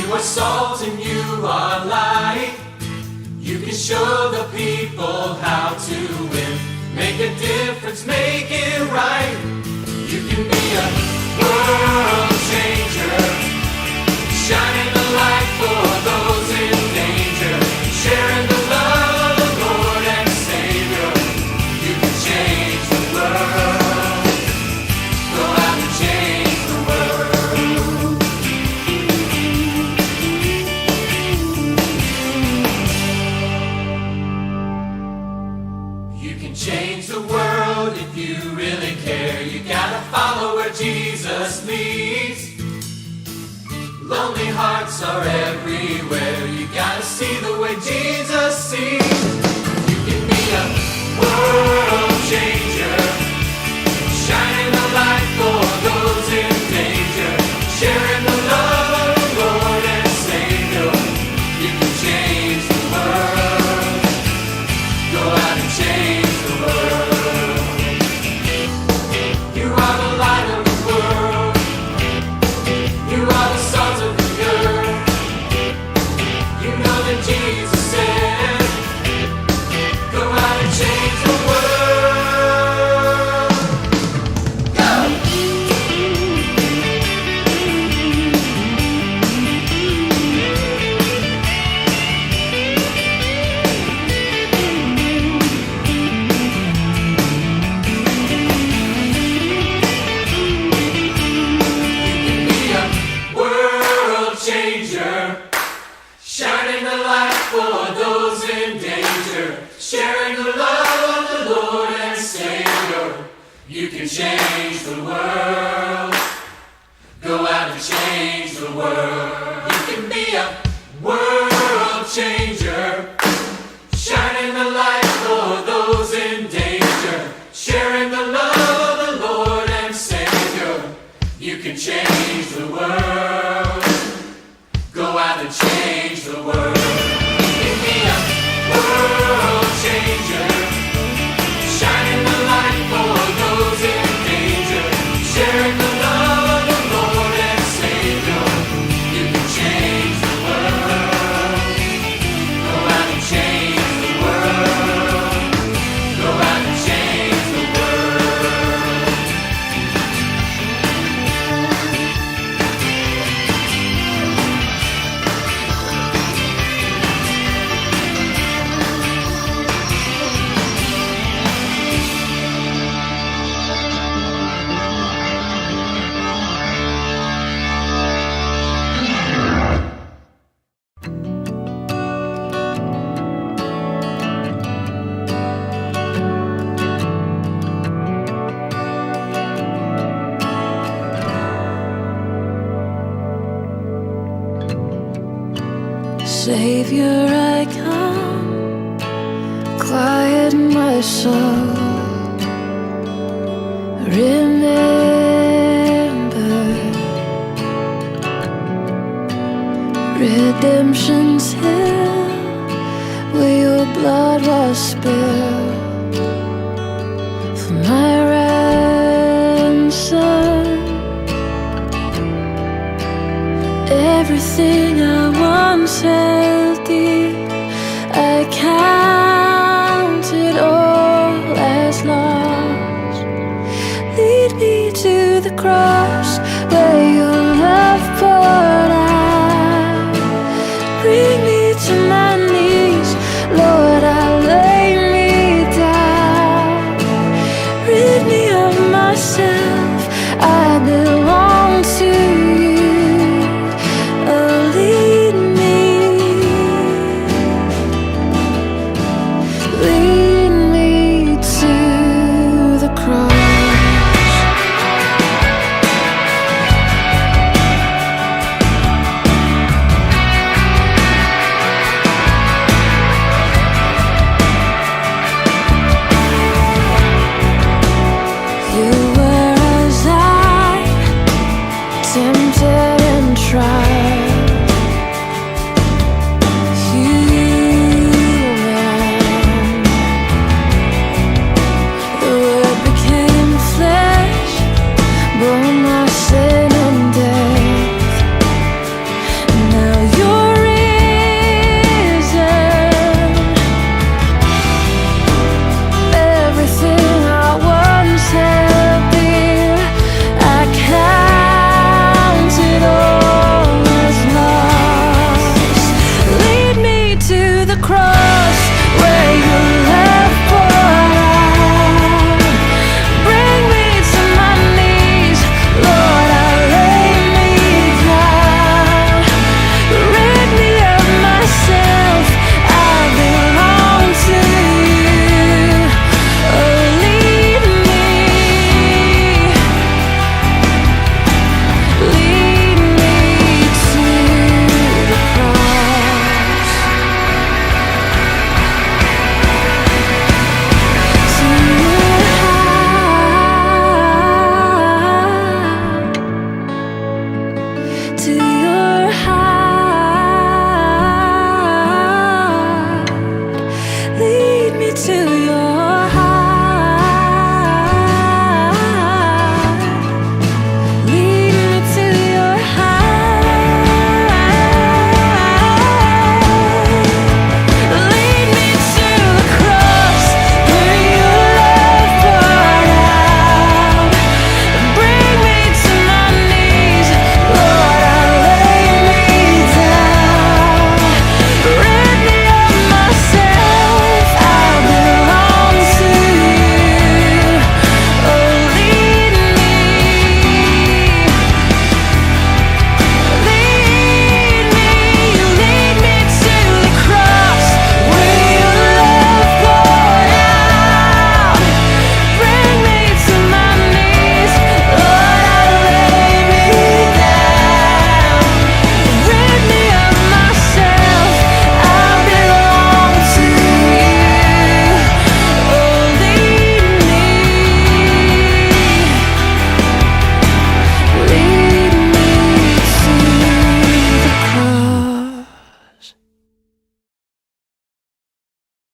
You are salt and you are light. You can show the people how to win. Make a difference, make it right. You can be a world changer, shining the light for those in danger, sharing the love of the Lord and Savior. You can change the world. Go out and change the world. You can change the world if you really care. You gotta follow where Jesus leads. Lonely hearts are everywhere. You gotta see the way Jesus sees. You can be a world changer, shining the light for those in danger, sharing the love of the Lord and Savior. You can change the world. Go out and change the world. You are the light of the world. You are the salt of the earth. You know that Jesus said, go out and change the world. Go! Changer, shining the light for those in danger, sharing the love of the Lord and Savior. You can change the world. Go out and change the world. You can be a world changer, shining the light for those in danger, sharing the love of the Lord and Savior. You can change the world. Go out and change the world. You can be a world changer, shining the light for those in danger, sharing the love of the Lord and Savior. You can change the world. Go out and change the world. Go out and change the world. Savior, I come, quiet my soul. Remember, redemption's hill, where your blood was spilled for my ransom. Everything I once held dear, I counted all as lost. Lead me to the cross where your love poured out. Bring me to my knees, Lord, I lay me down. Rid me of myself, I believe.